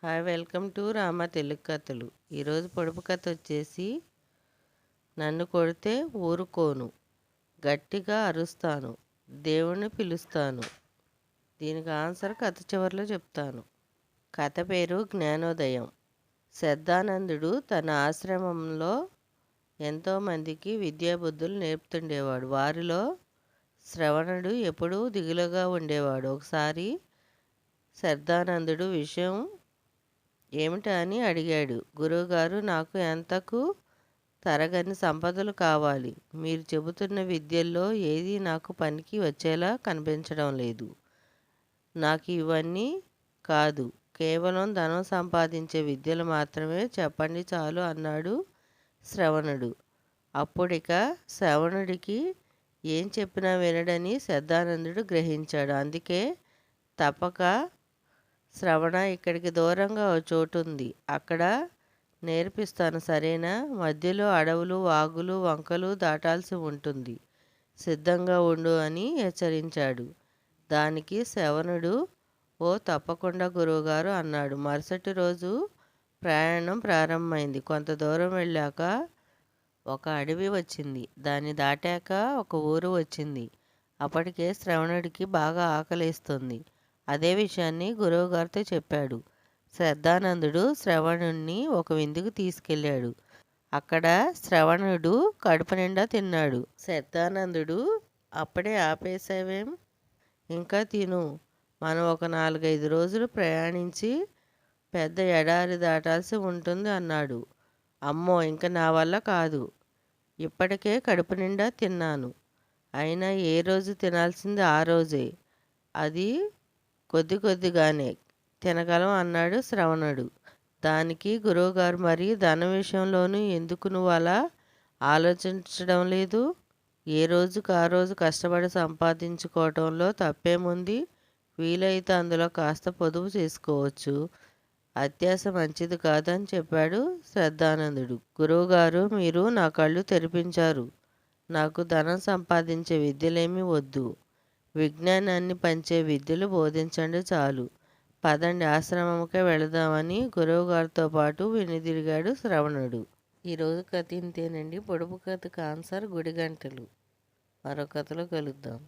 Hi, welcome to Rama Telugu కథలు. ఈరోజు పొడుపు కథ వచ్చేసి నన్ను కొడితే ఊరుకోను, గట్టిగా అరుస్తాను, దేవుణ్ణి పిలుస్తాను. దీనికి ఆన్సర్ కథ చివరిలో చెప్తాను. కథ పేరు జ్ఞానోదయం. శ్రద్ధానందుడు తన ఆశ్రమంలో ఎంతోమందికి విద్యాబుద్ధులు నేర్పుతుండేవాడు. వారిలో శ్రవణుడు ఎప్పుడూ దిగులుగా ఉండేవాడు. ఒకసారి శ్రద్ధానందుడు విషయం ఏమిటా అని అడిగాడు. గురువుగారు, నాకు ఎంతకు తరగని సంపదలు కావాలి. మీరు చెబుతున్న విద్యల్లో ఏది నాకు పనికి వచ్చేలా కనిపించడం లేదు. నాకు ఇవన్నీ కాదు, కేవలం ధనం సంపాదించే విద్యలు మాత్రమే చెప్పండి చాలు అన్నాడు శ్రవణుడు. అప్పుడిక శ్రవణుడికి ఏం చెప్పినా వినడని శ్రద్ధానందుడు గ్రహించాడు. అందుకే తప్పక శ్రవణ, ఇక్కడికి దూరంగా ఓ చోటు ఉంది, అక్కడ నేర్పిస్తాను సరేనా? మధ్యలో అడవులు, వాగులు, వంకలు దాటాల్సి ఉంటుంది, సిద్ధంగా ఉండు అని హెచ్చరించాడు. దానికి శ్రవణుడు ఓ తప్పకుండా గురువుగారు అన్నాడు. మరుసటి రోజు ప్రయాణం ప్రారంభమైంది. కొంత దూరం వెళ్ళాక ఒక అడవి వచ్చింది. దాన్ని దాటాక ఒక ఊరు వచ్చింది. అప్పటికే శ్రవణుడికి బాగా ఆకలిస్తుంది. అదే విషయాన్ని గురువుగారితో చెప్పాడు. శ్రద్ధానందుడు శ్రవణుణ్ణి ఒక విందుకు తీసుకెళ్ళాడు. అక్కడ శ్రవణుడు కడుపు నిండా తిన్నాడు. శ్రద్ధానందుడు, అప్పుడే ఆపేసావేం, ఇంకా తిను, మనం ఒక 4-5 రోజులు ప్రయాణించి పెద్ద ఎడారి దాటాల్సి ఉంటుంది అన్నాడు. అమ్మో, ఇంక నా వల్ల కాదు, ఇప్పటికే కడుపు నిండా తిన్నాను. అయినా ఏ రోజు తినాల్సింది ఆ రోజే, అది కొద్ది కొద్దిగానే తినగలం అన్నాడు శ్రవణుడు. దానికి గురువుగారు, మరి ధనం విషయంలోనూ ఎందుకు నువ్వు అలా ఆలోచించడం లేదు? ఏ రోజుకు ఆ రోజు కష్టపడి సంపాదించుకోవటంలో తప్పేముంది? వీలైతే అందులో కాస్త పొదుపు చేసుకోవచ్చు. అత్యాశ మంచిది కాదని చెప్పాడు శ్రద్ధానందుడు. గురువుగారు, మీరు నా కళ్ళు తెరిపించారు. నాకు ధనం సంపాదించే విద్యలేమీ వద్దు, విజ్ఞానాన్ని పంచే విద్యలు బోధించండి చాలు. పదండి, ఆశ్రమంకే వెళదామని గురువుగారితో పాటు వెనుదిరిగాడు శ్రవణుడు. ఈరోజు కథ ఇంతేనండి. పొడుపు కథకు ఆన్సర్ గుడి గంటలు. మరో కథలో కలుద్దాం.